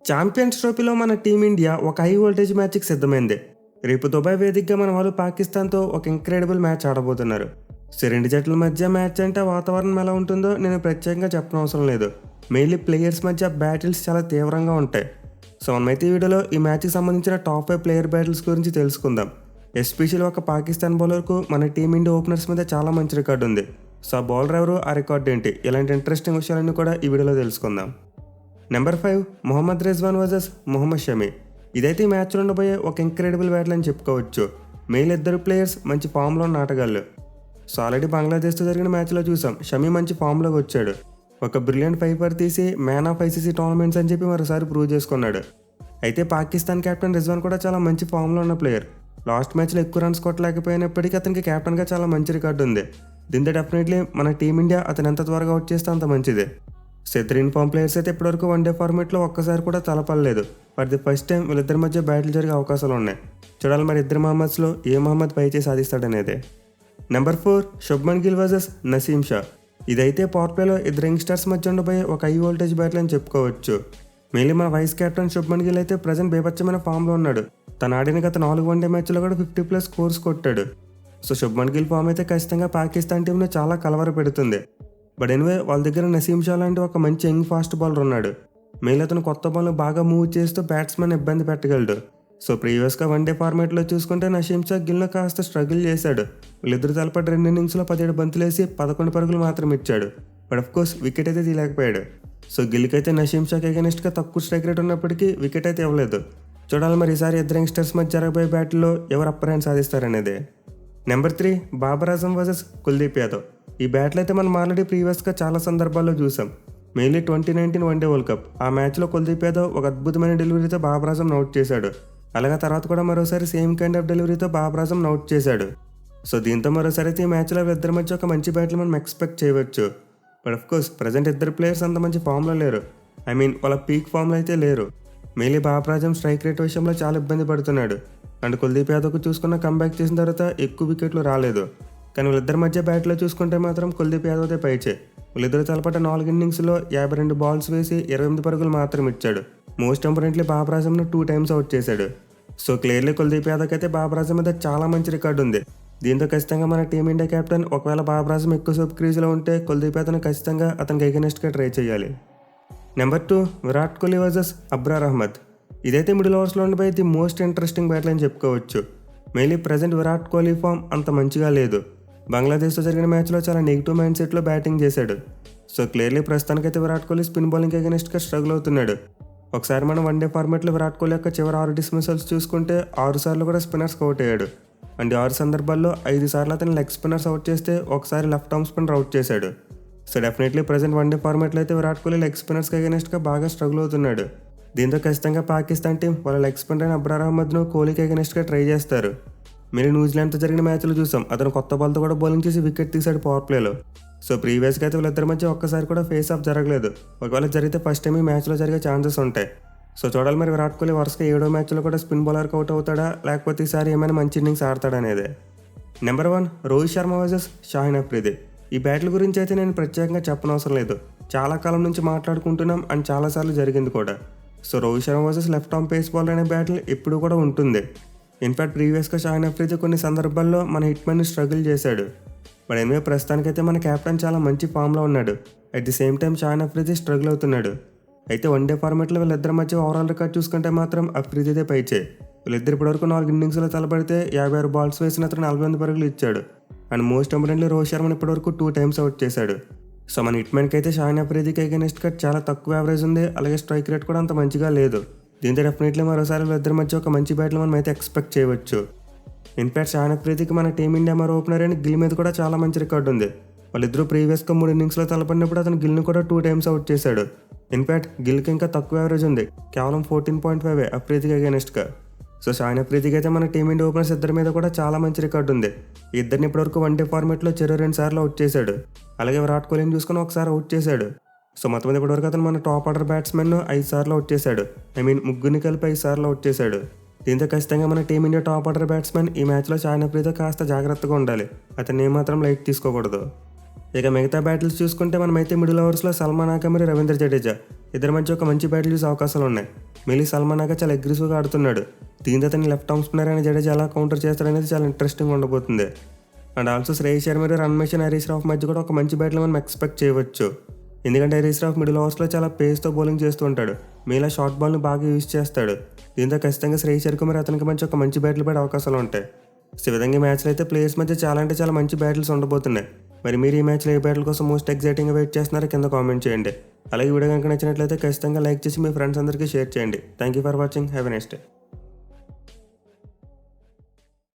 Champions ట్రోఫీలో మన team India ఒక హై వోల్టేజ్ మ్యాచ్కి సిద్ధమైంది. రేపు దుబాయ్ వేదికగా మన వాళ్ళు పాకిస్తాన్తో ఒక ఇంక్రెడిబుల్ మ్యాచ్ ఆడబోతున్నారు. సో రెండు జట్ల మధ్య మ్యాచ్ అంటే వాతావరణం ఎలా ఉంటుందో నేను ప్రత్యేకంగా చెప్పనవసరం లేదు. మెయిన్లీ ప్లేయర్స్ మధ్య బ్యాటిల్స్ చాలా తీవ్రంగా ఉంటాయి. సో మనమైతే ఈ వీడియోలో ఈ మ్యాచ్కి సంబంధించిన టాప్ 5 ప్లేయర్ బ్యాటిల్స్ గురించి తెలుసుకుందాం. ఎస్పెషల్లీ ఒక పాకిస్తాన్ బౌలర్కు మన టీమిండియా ఓపెనర్స్ మీద చాలా మంచి రికార్డు ఉంది. సో ఆ బౌలర్ ఎవరు, ఆ రికార్డు ఏంటి, ఇలాంటి ఇంట్రెస్టింగ్ విషయాలన్నీ కూడా ఈ వీడియోలో తెలుసుకుందాం. Number 5 Mohammad Rizwan versus Mohammad Shami. ఇదైతే ఈ మ్యాచ్లో ఉండబోయే ఒక ఇంక్రెడిబుల్ బ్యాటిల్ అని చెప్పుకోవచ్చు. మెయిన్ ఇద్దరు ప్లేయర్స్ మంచి ఫామ్లో ఉన్న ఆటగాళ్ళు. సో ఆల్రెడీ బంగ్లాదేశ్తో జరిగిన మ్యాచ్లో చూసాం, షమి మంచి ఫామ్లోకి వచ్చాడు. ఒక బ్రిలియంట్ ఫైపర్ తీసి మ్యాన్ ఆఫ్ ఐసీసీ టోర్నమెంట్స్ అని చెప్పి మరోసారి ప్రూవ్ చేసుకున్నాడు. అయితే పాకిస్తాన్ కెప్టెన్ రిజ్వాన్ కూడా చాలా మంచి ఫామ్లో ఉన్న ప్లేయర్. లాస్ట్ మ్యాచ్లో ఎక్కువ రన్స్ కొట్టలేకపోయినప్పటికీ అతనికి కెప్టెన్గా చాలా మంచి రికార్డు ఉంది. దీంతో డెఫినెట్లీ మన టీమిండియా అతను ఎంత త్వరగా అవుట్ చేస్తే అంత మంచిది. సో ఇద్దరు ఇన్ఫార్మ్ ప్లేయర్స్ అయితే ఇప్పటివరకు వన్డే ఫార్మేట్లో ఒక్కసారి కూడా తలపడలేదు. ఫర్ ది ఫస్ట్ టైం వీళ్ళిద్దరి మధ్య బ్యాటిల్ జరిగే అవకాశాలు ఉన్నాయి. చూడాలి మరి ఇద్దరు మహమ్మద్స్లో ఏ మహమ్మద్ పై చేసి సాధిస్తాడనేది. Number 4 Shubman Gill versus Naseem Shah. ఇదైతే పవర్ ప్లేలో ఇద్దరు యంగ్స్టర్స్ మధ్య ఉండబోయే ఒక హై వోల్టేజ్ బ్యాటిల్ అని చెప్పుకోవచ్చు. మెయిన్లీ మన వైస్ కెప్టెన్ శుభ్మన్ గిల్ అయితే ప్రజెంట్ బేపచ్చమైన ఫామ్లో ఉన్నాడు. తను ఆడిన గత 4 వన్డే మ్యాచ్లో కూడా 50+ స్కోర్స్ కొట్టాడు. సో శుభ్మన్ గిల్ ఫామ్ అయితే ఖచ్చితంగా పాకిస్తాన్ టీంను చాలా కలవర పెడుతుంది. బట్ ఎనివే వాళ్ళ దగ్గర నసీం షా లాంటి ఒక మంచి యంగ్ ఫాస్ట్ బౌలర్ ఉన్నాడు. మెయిన్ అతను కొత్త బాల్ను బాగా మూవ్ చేస్తూ బ్యాట్స్మెన్ ఇబ్బంది పెట్టగలడు. సో ప్రీవియస్గా వన్డే ఫార్మేట్లో చూసుకుంటే నసీం షా గిల్ను కాస్త స్ట్రగుల్ చేశాడు. వీళ్ళిద్దరు తలపడి 2 ఇన్నింగ్స్లో 17 బంతులేసి 11 పరుగులు మాత్రం ఇచ్చాడు. బట్ అఫ్ కోర్స్ వికెట్ అయితే తీయలేకపోయాడు. సో గిల్కి అయితే నసీం షాకి అగెనిస్ట్గా తక్కువ స్ట్రైక్ రేట్ ఉన్నప్పటికీ వికెట్ అయితే ఇవ్వలేదు. చూడాలి మరి ఈసారి ఇద్దరు యంగ్స్టర్స్ మధ్య జరగబోయే బ్యాటిల్లో ఎవరు అప్పర్ హ్యాండ్ సాధిస్తారనేది. Number 3 Babar Azam versus Kuldeep Yadav. ఈ బ్యాటిల్ అయితే మనం ఆల్రెడీ ప్రీవియస్గా చాలా సందర్భాల్లో చూసాం. మెయిన్లీ 2019 వన్డే వరల్డ్ కప్ ఆ మ్యాచ్లో కుల్దీప్ యాదవ్ ఒక అద్భుతమైన డెలివరీతో బాబర్ ఆజమ్ అవుట్ చేశాడు. అలాగే తర్వాత కూడా మరోసారి సేమ్ కైండ్ ఆఫ్ డెలివరీతో బాబర్ ఆజమ్ అవుట్ చేశాడు. సో దీంతో మరోసారి అయితే ఈ మ్యాచ్లో ఇద్దరి మధ్య ఒక మంచి బ్యాటిల్ మనం ఎక్స్పెక్ట్ చేయవచ్చు. బట్ ఆఫ్ కోర్స్ ప్రజెంట్ ఇద్దరు ప్లేయర్స్ అంత మంచి ఫామ్లో లేరు. వాళ్ళ పీక్ ఫామ్లో అయితే లేరు. Mainly Babar Azam strike rate విషయంలో చాలా ఇబ్బంది పడుతున్నాడు. అండ్ కుల్దీప్ యాదవ్కు చూసుకున్న కంబ్యాక్ చేసిన తర్వాత ఎక్కువ వికెట్లు రాలేదు. కానీ వీళ్ళిద్దరి మధ్య బ్యాట్లో చూసుకుంటే మాత్రం కుల్దీప్ యాదవ్దే పైచే. వీళ్ళిద్దరు తలపట 4 ఇన్నింగ్స్లో 52 బాల్స్ వేసి 28 పరుగులు మాత్రం ఇచ్చాడు. మోస్ట్ ఇంపార్టెంట్లీ బాబర్ ఆజమ్ను 2 టైమ్స్ అవుట్ చేశాడు. సో క్లియర్లీ కుల్దీప్ యాదవ్కి అయితే బాబర్ ఆజమ్ మీద చాలా మంచి రికార్డు ఉంది. దీంతో ఖచ్చితంగా మన టీమిండియా కెప్టెన్ ఒకవేళ బాబర్ ఆజమ్ ఎక్కువసేపు క్రీజ్లో ఉంటే కుల్దీప్ యాదవ్ని ఖచ్చితంగా అతనికి అగెనిస్ట్గా ట్రై చేయాలి. Number 2 Virat Kohli versus Abrar Ahmed. ఇదైతే మిడిల్ ఓవర్స్లో ఉండిపోయి ది మోస్ట్ ఇంట్రెస్టింగ్ బ్యాటిల్ అని చెప్పుకోవచ్చు. Mainly present Virat Kohli form అంత మంచిగా లేదు. బంగ్లాదేశ్తో జరిగిన మ్యాచ్లో చాలా నెగిటివ్ మైండ్ సెట్లో బ్యాటింగ్ చేశాడు. సో క్లియర్లీ ప్రస్తుతానికైతే విరాట్ కోహ్లీ స్పిన్ బౌలింగ్ అగెనిస్ట్గా స్ట్రగుల్ అవుతున్నాడు. ఒకసారి మనం వన్డే ఫార్మాట్లో విరాట్ కోహ్లీ యొక్క చివరి 6 డిస్మిసల్స్ చూసుకుంటే 6 సార్లు కూడా స్పిన్నర్స్ అవుట్ అయ్యాడు. అండ్ 6 సందర్భాల్లో 5 సార్లు అతను లెగ్ స్పిన్నర్స్ అవుట్ చేస్తే ఒకసారి లెఫ్ట్ ఆర్మ్ స్పిన్నర్ అవుట్ చేశాడు. సో డెఫినెట్లీ ప్రజెంట్ వన్డే ఫార్మాట్లో అయితే విరాట్ కోహ్లీ లెగ్ స్పిన్నర్స్కి అగెనిస్ట్గా బాగా స్ట్రగుల్ అవుతున్నాడు. దీంతో ఖచ్చితంగా పాకిస్తాన్ టీం వాళ్ళ లెగ్ స్పిన్నర్ అయిన అబ్రార్ అహ్మద్ను కోహ్లీకి అగెనిస్ట్గా ట్రై చేస్తారు. మీరు న్యూజిలాండ్తో జరిగిన మ్యాచ్లో చూసాం, అతను కొత్త బాల్తో కూడా బౌలింగ్ చేసి వికెట్ తీశాడు పవర్ ప్లేలో. సో ప్రీవియస్గా అయితే వీళ్ళిద్దరి మధ్య ఒక్కసారి కూడా ఫేస్ ఆఫ్ జరగలేదు. ఒకవేళ జరిగితే ఫస్ట్ టైం ఈ మ్యాచ్లో జరిగే ఛాన్సెస్ ఉంటాయి. సో చూడాలి మరి విరాట్ కోహ్లీ వరుసగా 7వ మ్యాచ్లో కూడా స్పిన్ బౌలర్కి అవుట్ అవుతాడా, లేకపోతే ఈసారి ఏమైనా మంచి ఇన్నింగ్స్ ఆడతాడా అనేది. Number 1 Rohit Sharma versus Shaheen Afridi. ఈ బ్యాటిల్ గురించి అయితే నేను ప్రత్యేకంగా చెప్పనవసరం లేదు. చాలా కాలం నుంచి మాట్లాడుకుంటున్నాం అండ్ చాలాసార్లు జరిగింది కూడా. So Rohit Sharma versus left arm pace bowler అనే బ్యాటిల్ ఇప్పుడు కూడా ఉంటుంది. ఇన్ఫాక్ట్ ప్రీవియస్గా షాహిన్ అఫ్రిది కొన్ని సందర్భాల్లో మన హిట్మెన్ని స్ట్రగుల్ చేశాడు. బట్ ఎనివే ప్రస్తుతానికైతే మన కెప్టెన్ చాలా మంచి ఫామ్లో ఉన్నాడు. At the same time Shaheen Afridi struggle అవుతున్నాడు. అయితే వన్డే ఫార్మాట్లో వీళ్ళిద్దరి మధ్య ఓవరాల్ రికార్డ్ చూసుకుంటే మాత్రం అఫ్రిదిదే పైచే. వీళ్ళిద్దరు ఇప్పటివరకు 4 ఇన్నింగ్స్లో తలపడితే 56 బాల్స్ వేసిన అతను 48 పరుగులు ఇచ్చాడు. అండ్ మోస్ట్ ఇంపార్టెంట్లీ రోహిత్ శర్మని ఇప్పటివరకు 2 టైమ్స్ అవుట్ చేశాడు. సో మన హిట్మెన్కి అయితే షాహిన్ అఫ్రిదికి అగెనిస్ట్గా చాలా తక్కువ యావరేజ్ ఉంది. అలాగే స్ట్రైక్ రేట్ కూడా అంత మంచిగా లేదు. దీంతో డెఫినెట్లీ మరోసారి వీళ్ళిద్దరి మధ్య ఒక మంచి బ్యాటిల్ మనం అయితే ఎక్స్పెక్ట్ చేయవచ్చు. ఇన్ఫాక్ట్ షాహిన్ అఫ్రిదికి మన టీమిండియా మరో ఓపెనర్ అయిన గిల్ మీద కూడా చాలా మంచి రికార్డు ఉంది. వాళ్ళిద్దరూ ప్రీవియస్గా 3 ఇన్నింగ్స్లో తలపడినప్పుడు అతను గిల్ని కూడా 2 టైమ్స్ అవుట్ చేశాడు. ఇన్ఫాక్ట్ గిల్కి ఇంకా తక్కువ యావరేజ్ ఉంది, కేవలం 14.5 అఫ్రిదికి అగెనిస్ట్గా. సో షాహిన్ అఫ్రిదికి అయితే మన టీమిండియా ఓపెనర్స్ ఇద్దరి మీద కూడా చాలా మంచి రికార్డు ఉంది. ఇద్దరిని ఇప్పటివరకు వన్డే ఫార్మాట్లో చెరో 2 సార్లు అవుట్ చేశాడు. అలాగే విరాట్ కోహ్లీని చూసుకుని ఒకసారి అవుట్ చేశాడు. సో మొత్తం మీద ఇప్పటివరకు అతను మన టాప్ ఆర్డర్ బ్యాట్స్మెన్ 5 సార్లు అవుట్ చేశాడు. ముగ్గురిని కలిపి 5 సార్లు అవుట్ చేశాడు. దీంతో ఖచ్చితంగా మన టీమిండియా టాప్ ఆర్డర్ బ్యాట్స్మెన్ ఈ మ్యాచ్లో షాహిన్ అఫ్రిదితో కాస్త జాగ్రత్తగా ఉండాలి. అతన్ని ఏమాత్రం లైట్ తీసుకోకూడదు. ఇక మిగతా బ్యాటిల్స్ చూసుకుంటే మనమైతే మిడిల్ ఓవర్స్లో సల్మాన్ ఆకా మరియు రవీంద్ర జడేజా ఇద్దరి మధ్య ఒక మంచి బ్యాటిల్ చూసే అవకాశాలు ఉన్నాయి. మిలీ సల్మానాగా చాలా అగ్రెసివ్గా ఆడుతున్నాడు. దీంతో అతని లెఫ్ట్ ఆర్మ్ స్పిన్నర్ అయిన జడేజా ఎలా కౌంటర్ చేస్తాడనేది చాలా ఇంట్రెస్టింగ్ ఉండబోతుంది. అండ్ ఆల్సో శ్రేయస్ అయ్యర్ మరియు రన్ మెషిన్ హరీష్ రావు మధ్య కూడా ఒక మంచి బ్యాట్లో మనం ఎక్స్పెక్ట్ చేయవచ్చు. ఎందుకంటే హరీష్ రావు మిడిల్ ఓవర్స్లో చాలా పేస్తో బౌలింగ్ చేస్తూ ఉంటాడు. మీలా షార్ట్ బాల్ని బాగా యూజ్ చేస్తాడు. దీంతో ఖచ్చితంగా శ్రేయస్ అయ్యర్కు మరి అతనికి మంచి ఒక మంచి బ్యాట్లు పడే అవకాశాలు ఉంటాయి. సో ఈ విధంగా ఈ మ్యాచ్లో అయితే ప్లేయర్స్ మధ్య చాలా అంటే చాలా మంచి బ్యాటిల్స్ ఉండబోతున్నాయి. మరి మీరు ఈ మ్యాచ్లో ఏ బ్యాటిల్ కోసం మోస్ట్ ఎక్సైటింగ్గా వెయిట్ చేస్తున్నారో కింద కామెంట్ చేయండి. అలాగే వీడియో కనుక నచ్చినట్లయితే ఖచ్చితంగా లైక్ చేసి మీ ఫ్రెండ్స్ అందరికీ షేర్ చేయండి. Thank you for watching. Have a nice day.